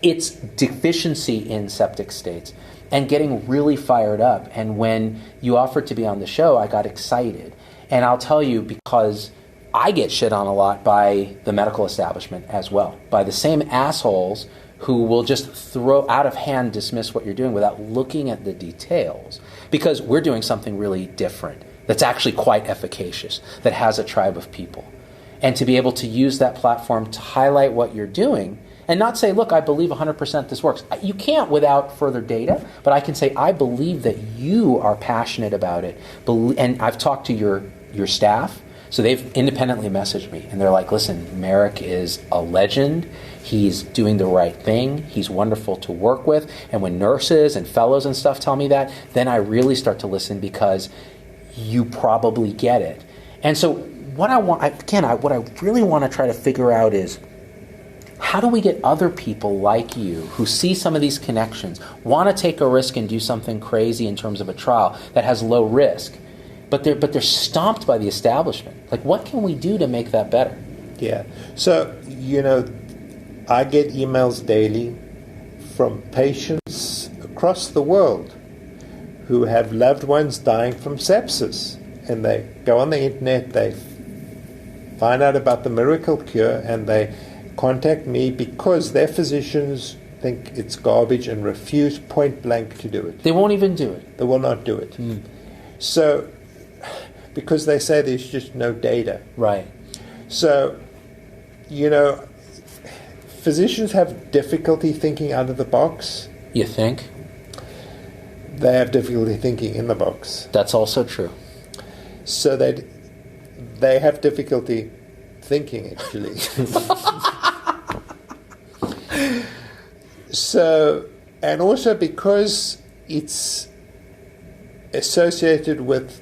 its deficiency in septic states, and getting really fired up. And when you offered to be on the show, I got excited. And I'll tell you, because I get shit on a lot by the medical establishment as well, by the same assholes who will just throw out of hand, dismiss what you're doing without looking at the details, because we're doing something really different that's actually quite efficacious, that has a tribe of people. And to be able to use that platform to highlight what you're doing and not say, look, I believe 100% this works. You can't without further data, but I can say, I believe that you are passionate about it. And I've talked to your staff. So they've independently messaged me, and they're like, listen, Marik is a legend. He's doing the right thing. He's wonderful to work with. And when nurses and fellows and stuff tell me that, then I really start to listen because you probably get it. And so what I really want to try to figure out is, how do we get other people like you who see some of these connections, want to take a risk and do something crazy in terms of a trial that has low risk, but they're stomped by the establishment? Like, what can we do to make that better? Yeah. So, I get emails daily from patients across the world who have loved ones dying from sepsis. And they go on the internet, they find out about the miracle cure, and they contact me because their physicians think it's garbage and refuse point blank to do it. They won't even do it. They will not do it. So, because they say there's just no data. Right. So, physicians have difficulty thinking out of the box. You think? They have difficulty thinking in the box. That's also true. So they have difficulty thinking, actually. So, and also because it's associated with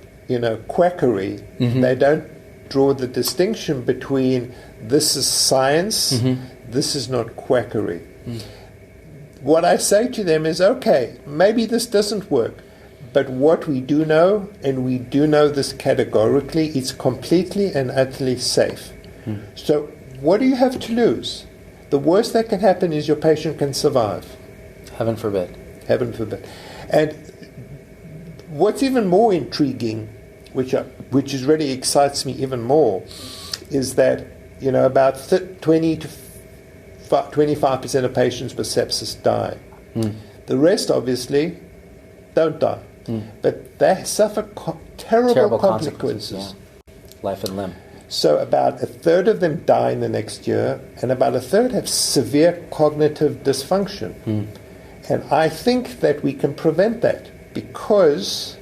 quackery, they don't draw the distinction between this is science, this is not quackery. What I say to them is, okay, maybe this doesn't work, but what we do know, and we do know this categorically, it's completely and utterly safe. So what do you have to lose? The worst that can happen is your patient can survive. Heaven forbid. Heaven forbid. And what's even more intriguing, which is really excites me even more, is that about 20 to 25% of patients with sepsis die. The rest, obviously, don't die, but they suffer terrible consequences. Yeah. Life and limb. So about a third of them die in the next year, and about a third have severe cognitive dysfunction. And I think that we can prevent that because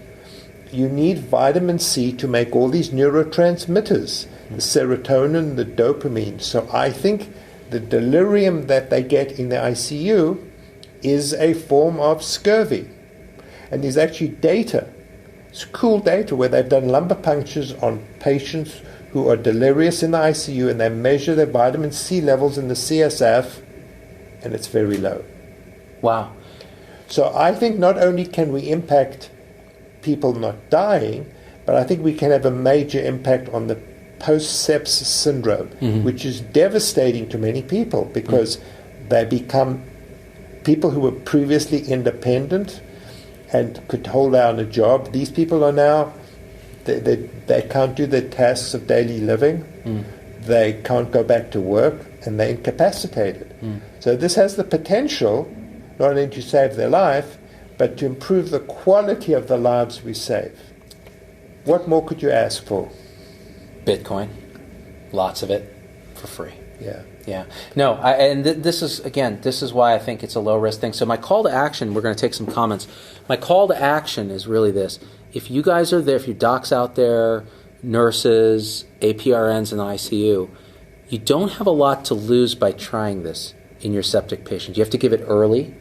you need vitamin C to make all these neurotransmitters, the serotonin, the dopamine. So I think the delirium that they get in the ICU is a form of scurvy. And there's actually data, it's cool data, where they've done lumbar punctures on patients who are delirious in the ICU, and they measure their vitamin C levels in the CSF, and it's very low. Wow. So I think not only can we impact people not dying, but I think we can have a major impact on the post-sepsis syndrome, which is devastating to many people because they become people who were previously independent and could hold down a job. These people are now, they can't do their tasks of daily living. They can't go back to work, and they're incapacitated. So this has the potential not only to save their life, but to improve the quality of the lives we save. What more could you ask for? Bitcoin. Lots of it for free. Yeah. Yeah. No, this is why I think it's a low-risk thing. So my call to action, we're going to take some comments. My call to action is really this. If you guys are there, if your docs out there, nurses, APRNs in the ICU, you don't have a lot to lose by trying this in your septic patient. You have to give it early,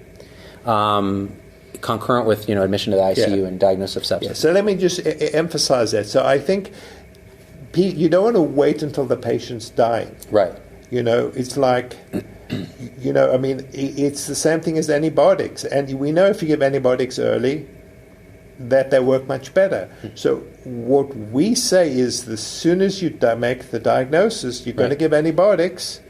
concurrent with admission to the ICU and diagnosis of sepsis. Yeah. So let me just emphasize that. So I think you don't want to wait until the patient's dying. Right. It's like, it's the same thing as antibiotics. And we know if you give antibiotics early, that they work much better. So what we say is as soon as you make the diagnosis, you're going to give antibiotics,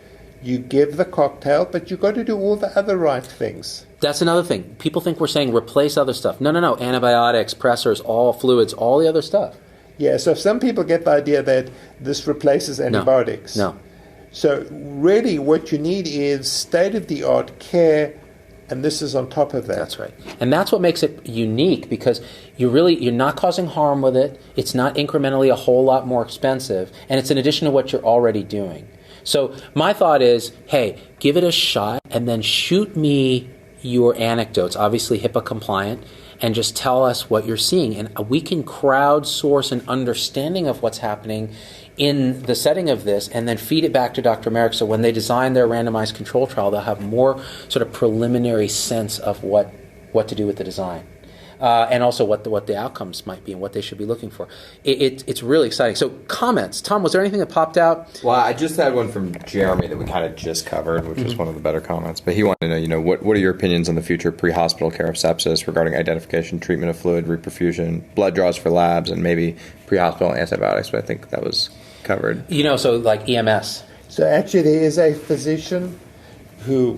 you give the cocktail, but you've got to do all the other right things. That's another thing. People think we're saying replace other stuff. No. Antibiotics, pressors, all fluids, all the other stuff. Yeah, so some people get the idea that this replaces antibiotics. No. So really what you need is state-of-the-art care, and this is on top of that. That's right. And that's what makes it unique, because you're not causing harm with it. It's not incrementally a whole lot more expensive, and it's in addition to what you're already doing. So my thought is, hey, give it a shot and then shoot me your anecdotes, obviously HIPAA compliant, and just tell us what you're seeing. And we can crowdsource an understanding of what's happening in the setting of this and then feed it back to Dr. Marik, so when they design their randomized control trial, they'll have more sort of preliminary sense of what to do with the design. And also what the outcomes might be and what they should be looking for. It's really exciting. So comments. Tom, was there anything that popped out? Well, I just had one from Jeremy that we kind of just covered, which was one of the better comments. But he wanted to know, what are your opinions on the future pre-hospital care of sepsis regarding identification, treatment of fluid, reperfusion, blood draws for labs, and maybe pre-hospital antibiotics? But I think that was covered. So like EMS. So actually there is a physician who...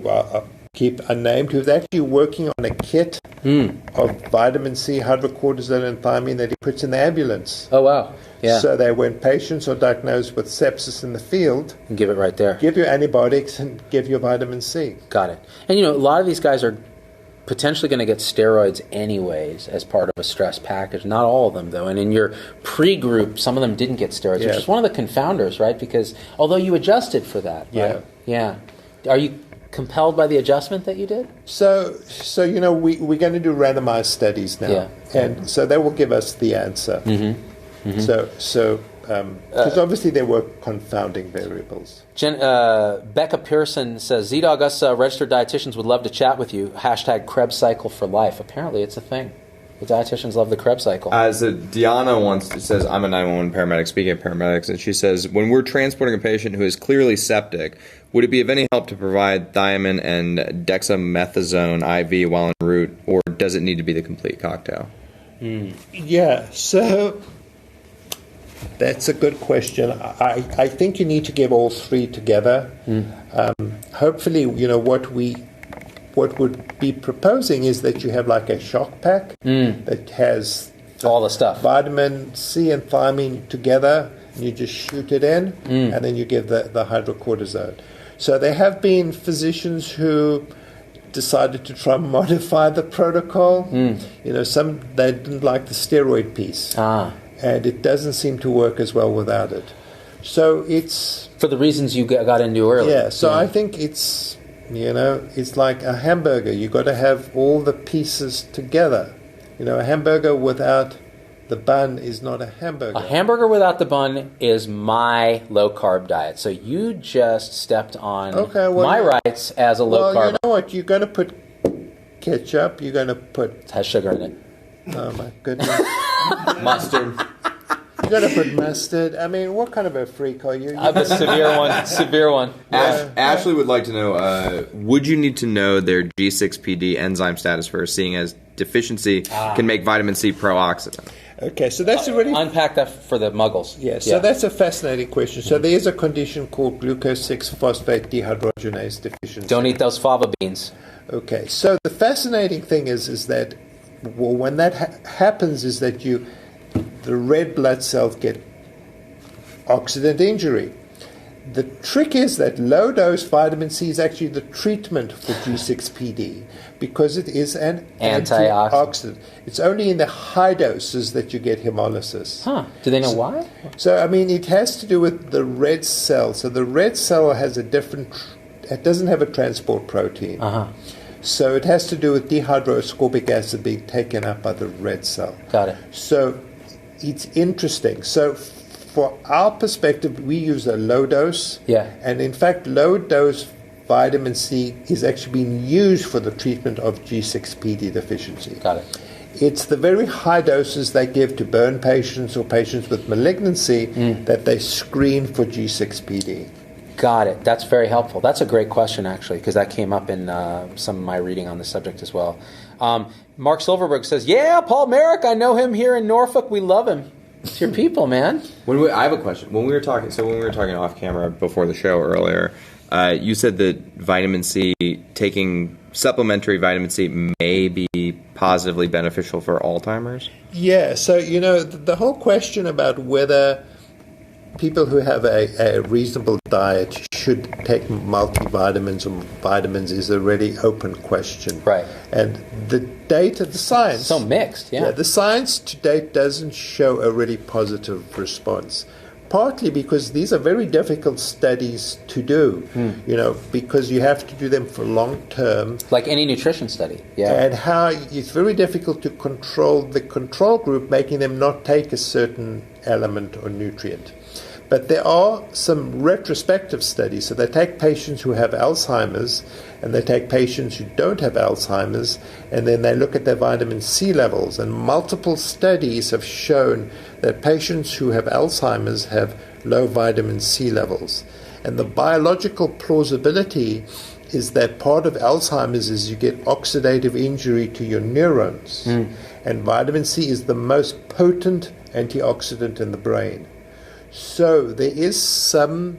keep unnamed, who's actually working on a kit of vitamin C, hydrocortisone, and thiamine that he puts in the ambulance. Oh, wow. Yeah. So that when patients are diagnosed with sepsis in the field, and give it right there. Give you antibiotics and give you vitamin C. Got it. And, a lot of these guys are potentially going to get steroids anyways as part of a stress package. Not all of them, though. And in your pre-group, some of them didn't get steroids, which is one of the confounders, right? Because although you adjusted for that, right? Yeah. Are you compelled by the adjustment that you did? So we're going to do randomized studies now, and so that will give us the answer. So because obviously there were confounding variables. Becca Pearson says, ZDogg, us registered dietitians would love to chat with you. # Krebs cycle for life. Apparently it's a thing. The dietitians love the Krebs cycle. Diana says, I'm a 911 paramedic, speaking of paramedics, and she says, when we're transporting a patient who is clearly septic, would it be of any help to provide thiamine and dexamethasone IV while en route, or does it need to be the complete cocktail? Yeah, so that's a good question. I think you need to give all three together. Hopefully, what would be proposing is that you have like a shock pack that has all the stuff, vitamin C and thiamine together, and you just shoot it in, and then you give the hydrocortisone. So there have been physicians who decided to try and modify the protocol. Some they didn't like the steroid piece, and it doesn't seem to work as well without it. So it's for the reasons you got into earlier. Yeah. So I think it's like a hamburger. You got to have all the pieces together. A hamburger without the bun is not a hamburger. A hamburger without the bun is my low-carb diet. So you just stepped on my rights as a low-carb. Well, you know what? You're going to put ketchup. You're going to put... It has sugar in it. Oh, my goodness. Mustard. You're going to put mustard. I mean, what kind of a freak are you? I have a severe one. Severe one. Ashley would like to know, would you need to know their G6PD enzyme status for seeing as deficiency can make vitamin C pro-oxidant? Okay, so that's already... Unpack that for the muggles. Yeah, so that's a fascinating question. So there is a condition called glucose-6-phosphate dehydrogenase deficiency. Don't eat those fava beans. Okay, so the fascinating thing is that when that happens is that the red blood cells get oxidant injury. The trick is that low-dose vitamin C is actually the treatment for G6PD because it is an antioxidant. It's only in the high doses that you get hemolysis. Huh. Do they know why? So, I mean, it has to do with the red cell. So the red cell has a different... It doesn't have a transport protein. So it has to do with dehydroascorbic acid being taken up by the red cell. Got it. So it's interesting. So for our perspective, we use a low dose. Yeah. And in fact, low dose vitamin C is actually being used for the treatment of G6PD deficiency. Got it. It's the very high doses they give to burn patients or patients with malignancy that they screen for G6PD. Got it. That's very helpful. That's a great question, actually, because that came up in some of my reading on the subject as well. Mark Silverberg says, yeah, Paul Marik, I know him here in Norfolk. We love him. It's your people, man. I have a question. When we were talking off camera before the show earlier, you said that taking supplementary vitamin C may be positively beneficial for Alzheimer's? Yeah, so, the whole question about whether people who have a reasonable diet should take multivitamins or vitamins is a really open question. Right. And the data, the science... So mixed, yeah. The science to date doesn't show a really positive response. Partly because these are very difficult studies to do, because you have to do them for long term. Like any nutrition study, yeah. And it's very difficult to control the control group, making them not take a certain element or nutrient. But there are some retrospective studies. So they take patients who have Alzheimer's and they take patients who don't have Alzheimer's, and then they look at their vitamin C levels. And multiple studies have shown that patients who have Alzheimer's have low vitamin C levels. And the biological plausibility is that part of Alzheimer's is you get oxidative injury to your neurons. And vitamin C is the most potent antioxidant in the brain. So there is some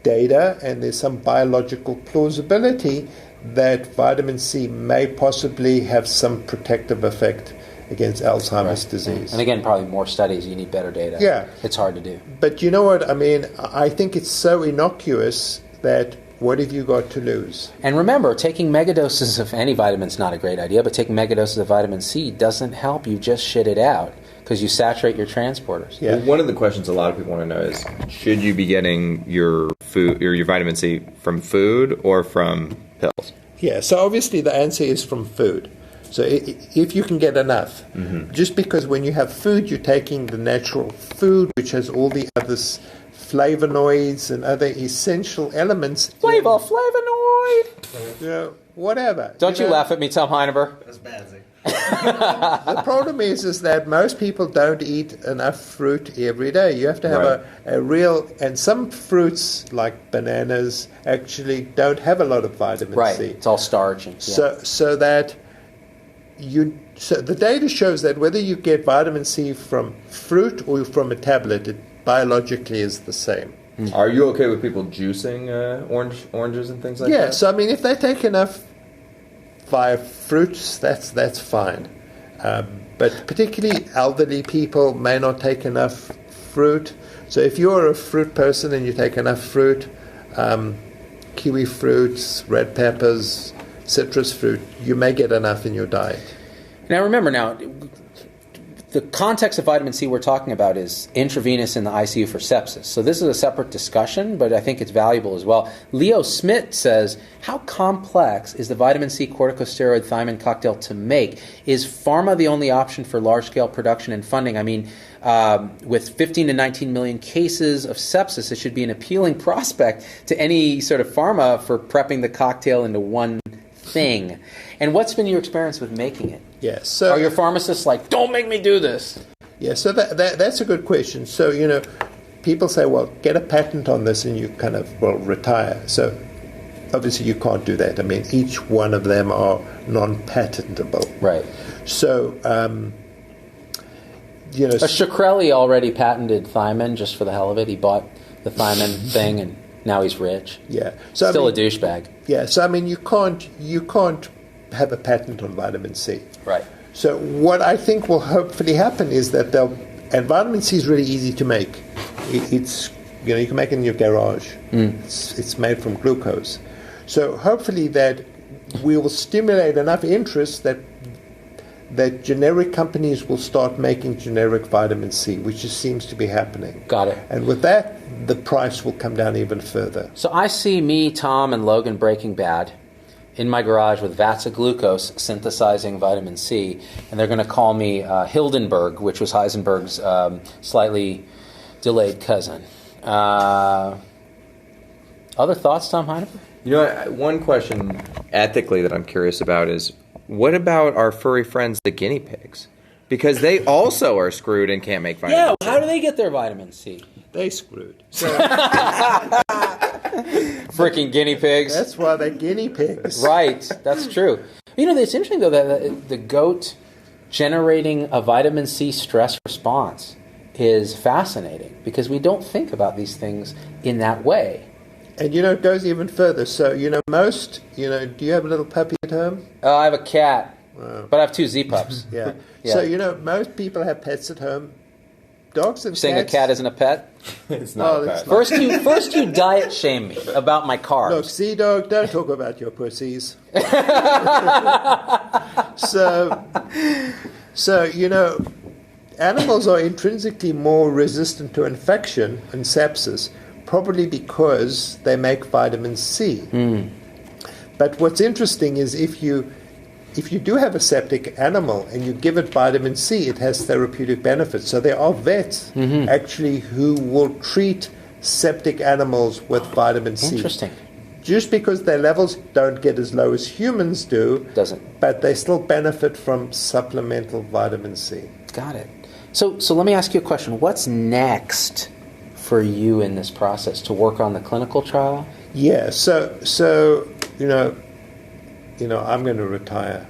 data and there's some biological plausibility that vitamin C may possibly have some protective effect against Alzheimer's disease. And again, probably more studies, you need better data. Yeah. It's hard to do. But you know what? I mean, I think it's so innocuous that what have you got to lose? And remember, taking megadoses of any vitamin is not a great idea, but taking megadoses of vitamin C doesn't help you just shit it out, because you saturate your transporters. Yeah. Well, one of the questions a lot of people want to know is, should you be getting your food or your vitamin C from food or from pills? Yeah, so obviously the answer is from food. So if you can get enough, just because when you have food, you're taking the natural food, which has all the other flavonoids and other essential elements. Flavonoid! Whatever. Don't you laugh at me, Tom Heineber. That's bad. The problem is that most people don't eat enough fruit every day. You have to have a real... And some fruits, like bananas, actually don't have a lot of vitamin C. It's all starch. And, So the data shows that whether you get vitamin C from fruit or from a tablet, it biologically is the same. Are you okay with people juicing oranges and things like that? Yeah, so I mean, if they take enough via fruits, that's fine. But particularly elderly people may not take enough fruit. So if you're a fruit person and you take enough fruit, kiwi fruits, red peppers, citrus fruit, you may get enough in your diet. Now remember, the context of vitamin C we're talking about is intravenous in the ICU for sepsis. So this is a separate discussion, but I think it's valuable as well. Leo Smith says, how complex is the vitamin C corticosteroid thiamine cocktail to make? Is pharma the only option for large-scale production and funding? I mean, with 15 to 19 million cases of sepsis, it should be an appealing prospect to any sort of pharma for prepping the cocktail into one thing. And what's been your experience with making it? Yeah. So are your pharmacists like, don't make me do this? Yeah. So that's a good question. So people say, well, get a patent on this, and you kind of retire. So obviously you can't do that. I mean, each one of them are non-patentable. Right. So Shkreli already patented Thyman just for the hell of it. He bought the Thyman thing, and now he's rich. Yeah. So Still a douchebag. Yeah. So I mean, you can't have a patent on vitamin C. Right. So what I think will hopefully happen is that and vitamin C is really easy to make. It's you can make it in your garage. It's made from glucose. So hopefully that we will stimulate enough interest that generic companies will start making generic vitamin C, which just seems to be happening. Got it. And with that, the price will come down even further. So I see me, Tom, and Logan Breaking Bad in my garage with vats of glucose synthesizing vitamin C, and they're going to call me Hildenberg, which was Heisenberg's slightly delayed cousin. Other thoughts, Tom Heineberg? One question ethically that I'm curious about is, what about our furry friends, the guinea pigs? Because they also are screwed and can't make vitamin C. Yeah, how do they get their vitamin C? They screwed. So Freaking guinea pigs. that's why they're guinea pigs. Right, that's true. It's interesting, though, that the goat generating a vitamin C stress response is fascinating because we don't think about these things in that way. And it goes even further. So most do you have a little puppy at home? I have a cat, but I have 2 Z-pups. Yeah. Yeah. So most people have pets at home. Dogs and You're saying a cats. cat isn't a pet? It's not a pet. First you diet shame me about my carbs. Look, Sea Dog, don't talk about your pussies. So animals are intrinsically more resistant to infection and sepsis, probably because they make vitamin C. But what's interesting is if you do have a septic animal and you give it vitamin C, it has therapeutic benefits. So there are vets actually who will treat septic animals with vitamin C. Interesting. Just because their levels don't get as low as humans do, but they still benefit from supplemental vitamin C. Got it. So let me ask you a question. What's next for you in this process to work on the clinical trial? Yeah. So I'm going to retire.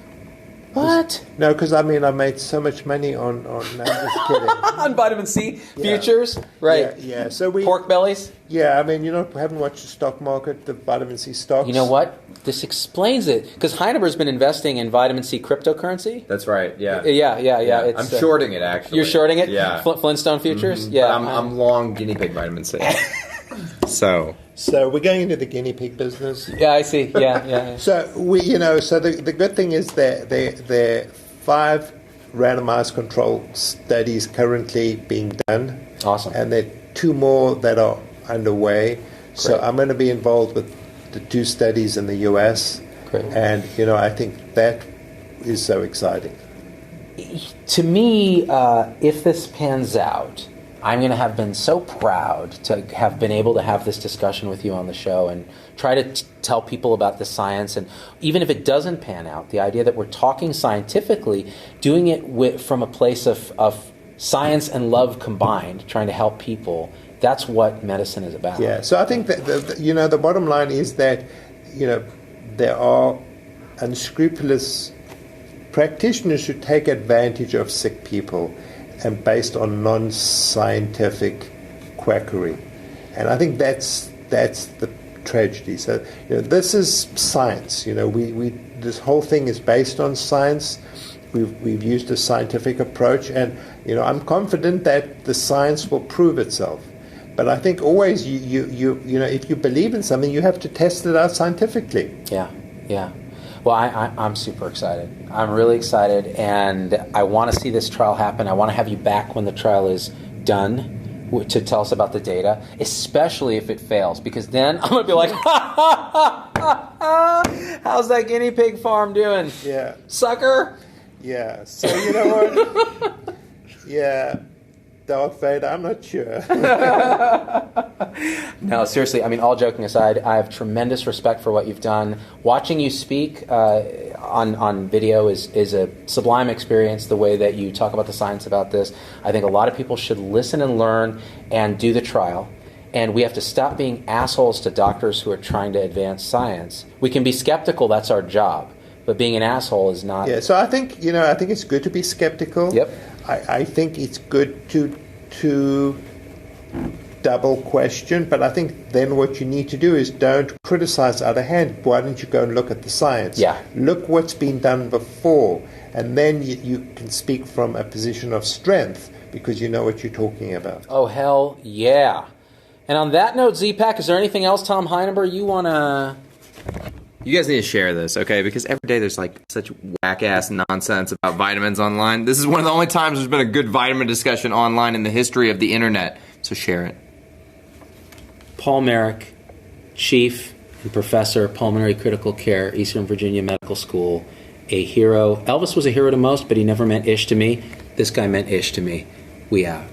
What? No, because I made so much money on no, I'm just kidding. On vitamin C futures, right? Yeah. So pork bellies. Yeah, haven't watched the stock market, the vitamin C stocks. You know what? This explains it because Heineberg's been investing in vitamin C cryptocurrency. That's right. Yeah. Yeah. I'm shorting it actually. You're shorting it. Yeah. Flintstone futures. Yeah. But I'm long guinea pig vitamin C. So we're going into the guinea pig business. Yeah, I see. Yeah. So the good thing is that there are 5 randomized control studies currently being done. Awesome. And there are 2 more that are underway. Great. So I'm going to be involved with the 2 studies in the U.S. Great. And I think that is so exciting. To me, if this pans out, I'm going to have been so proud to have been able to have this discussion with you on the show and try to tell people about the science. And even if it doesn't pan out, the idea that we're talking scientifically, doing it from a place of science and love combined, trying to help people, that's what medicine is about. Yeah, so I think that the bottom line is that there are unscrupulous practitioners who take advantage of sick people and based on non-scientific quackery. And I think that's the tragedy. So this is science. This whole thing is based on science. We've used a scientific approach, and I'm confident that the science will prove itself. But I think always if you believe in something, you have to test it out scientifically. Yeah. Well, I'm super excited. I'm really excited, and I want to see this trial happen. I want to have you back when the trial is done to tell us about the data, especially if it fails, because then I'm going to be like, how's that guinea pig farm doing? Yeah. Sucker? Yeah. So you know what? Yeah. Darth Vader? I'm not sure. No, seriously, I mean, all joking aside, I have tremendous respect for what you've done. Watching you speak on video is a sublime experience, the way that you talk about the science about this. I think a lot of people should listen and learn and do the trial. And we have to stop being assholes to doctors who are trying to advance science. We can be skeptical, that's our job. But being an asshole is not. Yeah, so I think it's good to be skeptical. Yep. I think it's good to double question, but I think then what you need to do is don't criticize the other hand. Why don't you go and look at the science? Yeah. Look what's been done before, and then you can speak from a position of strength because you know what you're talking about. Oh, hell yeah. And on that note, Z-Pack, is there anything else, Tom Heineber, you want to... You guys need to share this, okay? Because every day there's like such whack-ass nonsense about vitamins online. This is one of the only times there's been a good vitamin discussion online in the history of the internet. So share it. Paul Marik, Chief and Professor, Pulmonary Critical Care, Eastern Virginia Medical School, a hero. Elvis was a hero to most, but he never meant ish to me. This guy meant ish to me. We out.